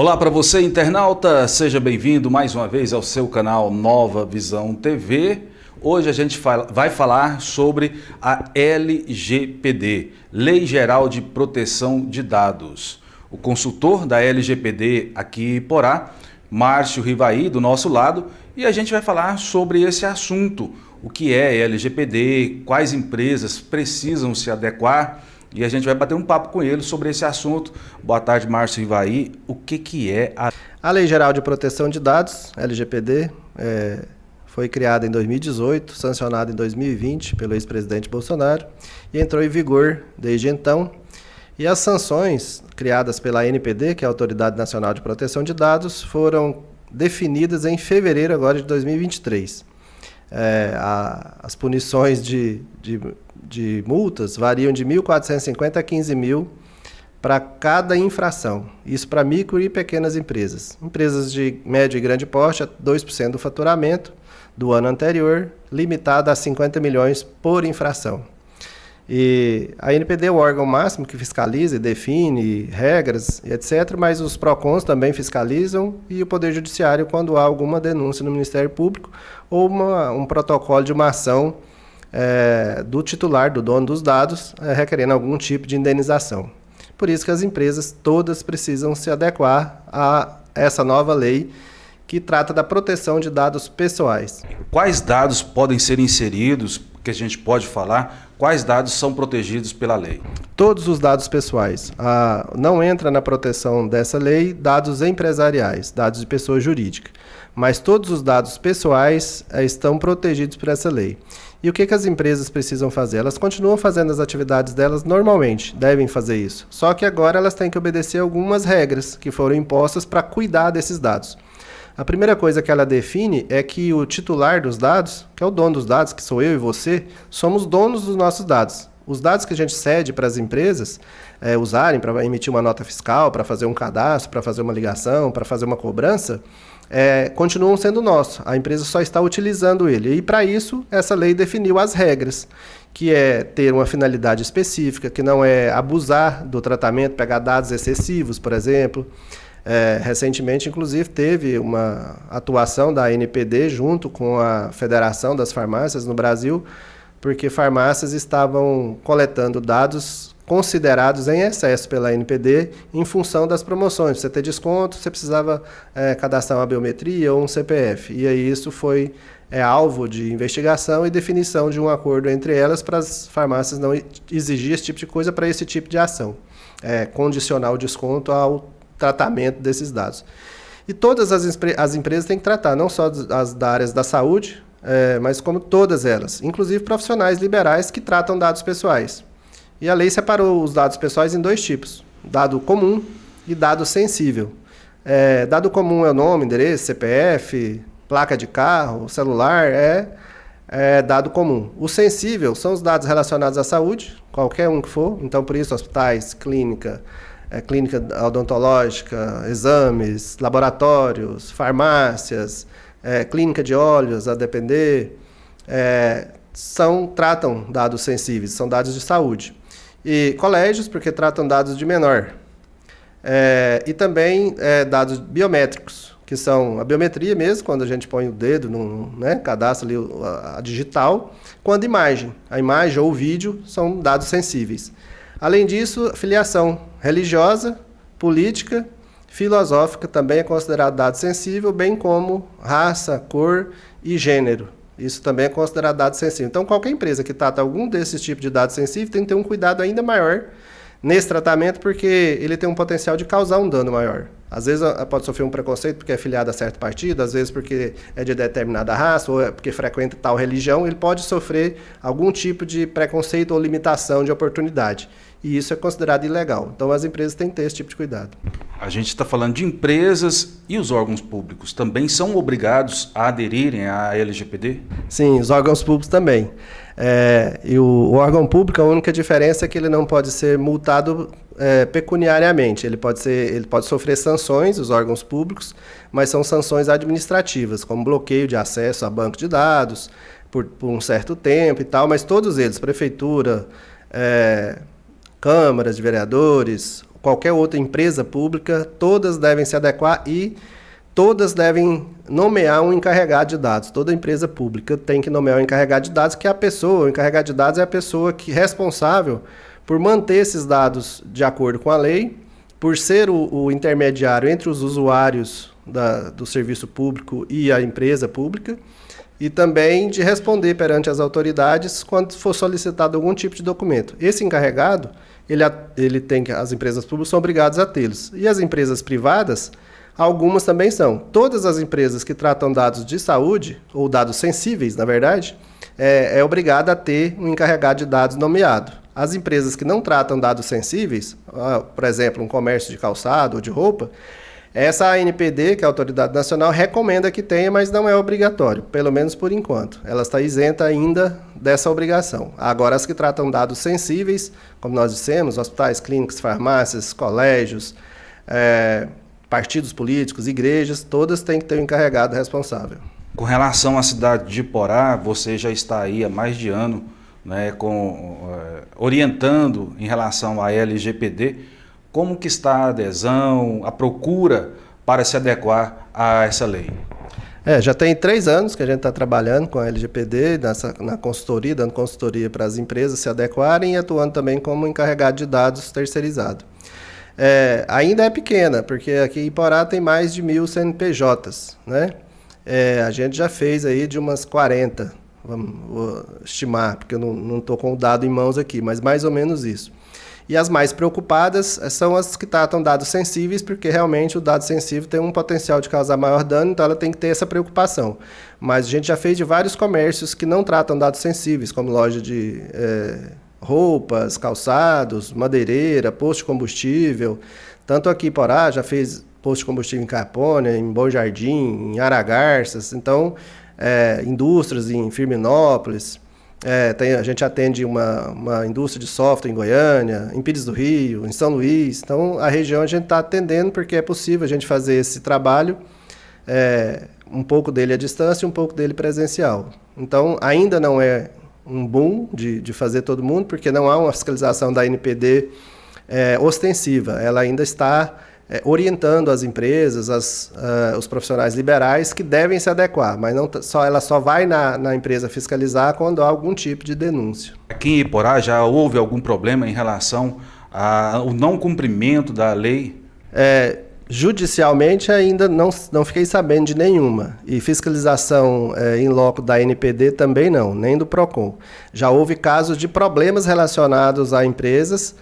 Olá para você, internauta, seja bem-vindo mais uma vez ao seu canal Nova Visão TV. Hoje a gente vai falar sobre a LGPD, Lei Geral de Proteção de Dados. O consultor da LGPD aqui em Porá, Márcio Rivaí, do nosso lado, e a gente vai falar sobre esse assunto, o que é LGPD, quais empresas precisam se adequar, e a gente vai bater um papo com ele sobre esse assunto. Boa tarde, Márcio Rivaí. O que é a Lei Geral de Proteção de Dados, LGPD, foi criada em 2018, sancionada em 2020 pelo ex-presidente Bolsonaro e entrou em vigor desde então. E as sanções criadas pela ANPD, que é a Autoridade Nacional de Proteção de Dados, foram definidas em fevereiro agora de 2023. As punições de multas variam de 1.450 a 15.000 para cada infração. Isso para micro e pequenas empresas. Empresas de médio e grande porte, 2% do faturamento do ano anterior, limitado a 50 milhões por infração. E a ANPD é o órgão máximo que fiscaliza e define regras, etc., mas os PROCONs também fiscalizam e o Poder Judiciário quando há alguma denúncia no Ministério Público ou um protocolo de uma ação do titular, do dono dos dados, requerendo algum tipo de indenização. Por isso que as empresas todas precisam se adequar a essa nova lei que trata da proteção de dados pessoais. Quais dados podem ser inseridos, que a gente pode falar, quais dados são protegidos pela lei? Todos os dados pessoais. Não entra na proteção dessa lei dados empresariais, dados de pessoa jurídica, mas todos os dados pessoais estão protegidos por essa lei. E o que as empresas precisam fazer? Elas continuam fazendo as atividades delas normalmente, devem fazer isso. Só que agora elas têm que obedecer algumas regras que foram impostas para cuidar desses dados. A primeira coisa que ela define é que o titular dos dados, que é o dono dos dados, que sou eu e você, somos donos dos nossos dados. Os dados que a gente cede para as empresas usarem para emitir uma nota fiscal, para fazer um cadastro, para fazer uma ligação, para fazer uma cobrança, continuam sendo nossos. A empresa só está utilizando ele. E para isso, essa lei definiu as regras, que é ter uma finalidade específica, que não é abusar do tratamento, pegar dados excessivos, por exemplo. Recentemente, inclusive, teve uma atuação da ANPD junto com a Federação das Farmácias no Brasil, porque farmácias estavam coletando dados considerados em excesso pela ANPD em função das promoções. Para você ter desconto, você precisava cadastrar uma biometria ou um CPF. E aí isso foi alvo de investigação e definição de um acordo entre elas para as farmácias não exigir esse tipo de coisa para esse tipo de ação. Condicionar o desconto ao tratamento desses dados. E todas as empresas têm que tratar, não só as da área da saúde, mas como todas elas, inclusive profissionais liberais que tratam dados pessoais. E a lei separou os dados pessoais em dois tipos, dado comum e dado sensível. Dado comum é o nome, endereço, CPF, placa de carro, celular, é dado comum. O sensível são os dados relacionados à saúde, qualquer um que for, então por isso hospitais, clínica odontológica, exames, laboratórios, farmácias, clínica de óleos, a depender, tratam dados sensíveis, são dados de saúde. E colégios, porque tratam dados de menor. E também dados biométricos, que são a biometria mesmo, quando a gente põe o dedo, cadastra ali a digital, quando a imagem ou o vídeo são dados sensíveis. Além disso, filiação religiosa, política, filosófica também é considerado dado sensível, bem como raça, cor e gênero. Isso também é considerado dado sensível. Então, qualquer empresa que trata algum desses tipos de dados sensíveis tem que ter um cuidado ainda maior nesse tratamento, porque ele tem um potencial de causar um dano maior. Às vezes pode sofrer um preconceito porque é filiado a certo partido, às vezes porque é de determinada raça ou porque frequenta tal religião, ele pode sofrer algum tipo de preconceito ou limitação de oportunidade. E isso é considerado ilegal. Então as empresas têm que ter esse tipo de cuidado. A gente está falando de empresas e os órgãos públicos também são obrigados a aderirem à LGPD? Sim, os órgãos públicos também. E o órgão público, a única diferença é que ele não pode ser multado pecuniariamente. Ele pode sofrer sanções, os órgãos públicos, mas são sanções administrativas, como bloqueio de acesso a banco de dados por um certo tempo e tal, mas todos eles, prefeitura, câmaras de vereadores, qualquer outra empresa pública, todas devem se adequar e todas devem nomear um encarregado de dados. Toda empresa pública tem que nomear um encarregado de dados, que é a pessoa, o encarregado de dados é a pessoa que é responsável por manter esses dados de acordo com a lei, por ser o intermediário entre os usuários do serviço público e a empresa pública, e também de responder perante as autoridades quando for solicitado algum tipo de documento. Esse encarregado, as empresas públicas são obrigadas a tê-los. E as empresas privadas, algumas também são. Todas as empresas que tratam dados de saúde, ou dados sensíveis, na verdade, é obrigada a ter um encarregado de dados nomeado. As empresas que não tratam dados sensíveis, por exemplo, um comércio de calçado ou de roupa, essa ANPD, que é a Autoridade Nacional, recomenda que tenha, mas não é obrigatório, pelo menos por enquanto. Ela está isenta ainda dessa obrigação. Agora, as que tratam dados sensíveis, como nós dissemos, hospitais, clínicas, farmácias, colégios, partidos políticos, igrejas, todas têm que ter um encarregado responsável. Com relação à cidade de Iporá, você já está aí há mais de ano, né, orientando em relação à LGPD. Como que está a adesão, a procura para se adequar a essa lei? Já tem 3 anos que a gente está trabalhando com a LGPD, na consultoria, dando consultoria para as empresas se adequarem e atuando também como encarregado de dados terceirizado. Ainda é pequena, porque aqui em Iporá tem mais de 1.000 CNPJs, né? A gente já fez aí de umas 40, vou estimar, porque eu não estou com o dado em mãos aqui, mas mais ou menos isso. E as mais preocupadas são as que tratam dados sensíveis, porque realmente o dado sensível tem um potencial de causar maior dano, então ela tem que ter essa preocupação. Mas a gente já fez de vários comércios que não tratam dados sensíveis, como loja de roupas, calçados, madeireira, posto de combustível. Tanto aqui em Iporá, já fez posto de combustível em Capônia, em Bom Jardim, em Aragarças, então, indústrias em Firminópolis. A gente atende uma indústria de software em Goiânia, em Pires do Rio, em São Luís. Então, a região a gente está atendendo porque é possível a gente fazer esse trabalho, um pouco dele à distância e um pouco dele presencial. Então, ainda não é um boom de fazer todo mundo, porque não há uma fiscalização da ANPD ostensiva. Ela ainda está orientando as empresas, os profissionais liberais que devem se adequar, mas ela só vai na empresa fiscalizar quando há algum tipo de denúncia. Aqui em Iporá já houve algum problema em relação ao não cumprimento da lei? Judicialmente ainda não fiquei sabendo de nenhuma, e fiscalização em loco da ANPD também não, nem do PROCON. Já houve casos de problemas relacionados a empresas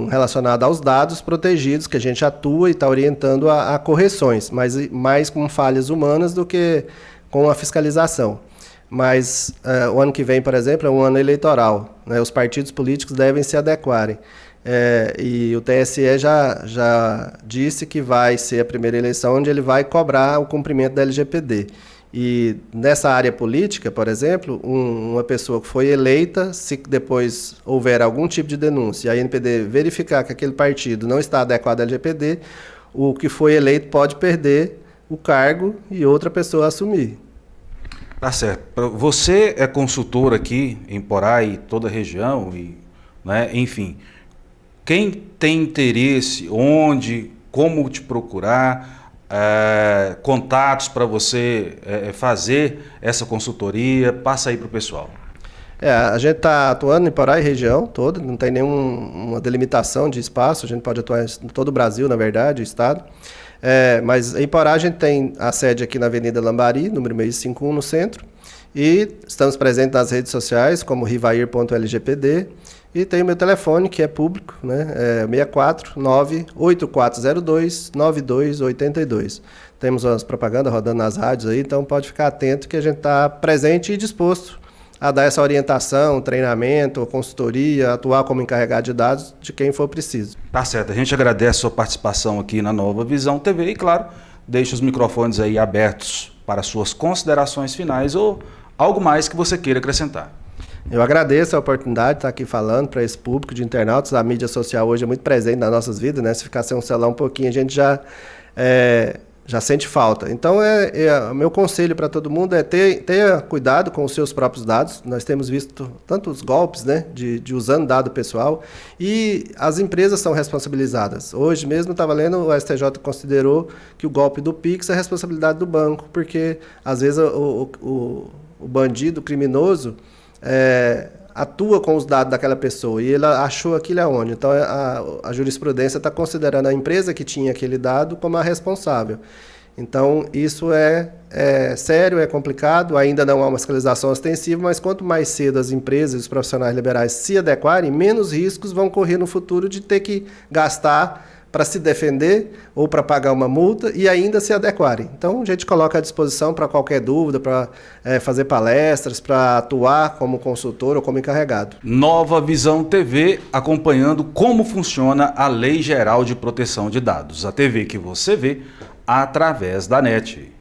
relacionado aos dados protegidos, que a gente atua e está orientando a correções, mas mais com falhas humanas do que com a fiscalização. Mas o ano que vem, por exemplo, é um ano eleitoral, né? Os partidos políticos devem se adequarem. E o TSE já disse que vai ser a primeira eleição onde ele vai cobrar o cumprimento da LGPD. E nessa área política, por exemplo, uma pessoa que foi eleita, se depois houver algum tipo de denúncia e a ANPD verificar que aquele partido não está adequado à LGPD, o que foi eleito pode perder o cargo e outra pessoa assumir. Tá certo. Você é consultor aqui em Iporá e toda a região, né, enfim. Quem tem interesse, onde, como te procurar, contatos para você fazer essa consultoria, passa aí para o pessoal. A gente está atuando em Iporá e região toda, não tem nenhuma delimitação de espaço, a gente pode atuar em todo o Brasil, na verdade, o estado. Mas em Iporá a gente tem a sede aqui na Avenida Lambari, número 651, no centro, e estamos presentes nas redes sociais, como rivair.lgpd, e tem o meu telefone, que é público, né? 649-8402-9282. Temos as propagandas rodando nas rádios aí, então pode ficar atento que a gente está presente e disposto a dar essa orientação, treinamento, consultoria, atuar como encarregado de dados de quem for preciso. Tá certo, a gente agradece a sua participação aqui na Nova Visão TV e, claro, deixa os microfones aí abertos para suas considerações finais ou algo mais que você queira acrescentar. Eu agradeço a oportunidade de estar aqui falando para esse público de internautas. A mídia social hoje é muito presente nas nossas vidas, né? Se ficar sem um celular um pouquinho, a gente Já sente falta. Então, meu conselho para todo mundo é ter cuidado com os seus próprios dados. Nós temos visto tantos golpes, né, de usando dado pessoal, e as empresas são responsabilizadas. Hoje mesmo, estava lendo, o STJ considerou que o golpe do Pix é responsabilidade do banco, porque, às vezes, o bandido, o criminoso, atua com os dados daquela pessoa e ele achou aquilo aonde. Então, a jurisprudência está considerando a empresa que tinha aquele dado como a responsável. Então, isso é sério, é complicado, ainda não há uma fiscalização ostensiva, mas quanto mais cedo as empresas e os profissionais liberais se adequarem, menos riscos vão correr no futuro de ter que gastar para se defender ou para pagar uma multa e ainda se adequarem. Então, a gente coloca à disposição para qualquer dúvida, para fazer palestras, para atuar como consultor ou como encarregado. Nova Visão TV, acompanhando como funciona a Lei Geral de Proteção de Dados. A TV que você vê através da NET.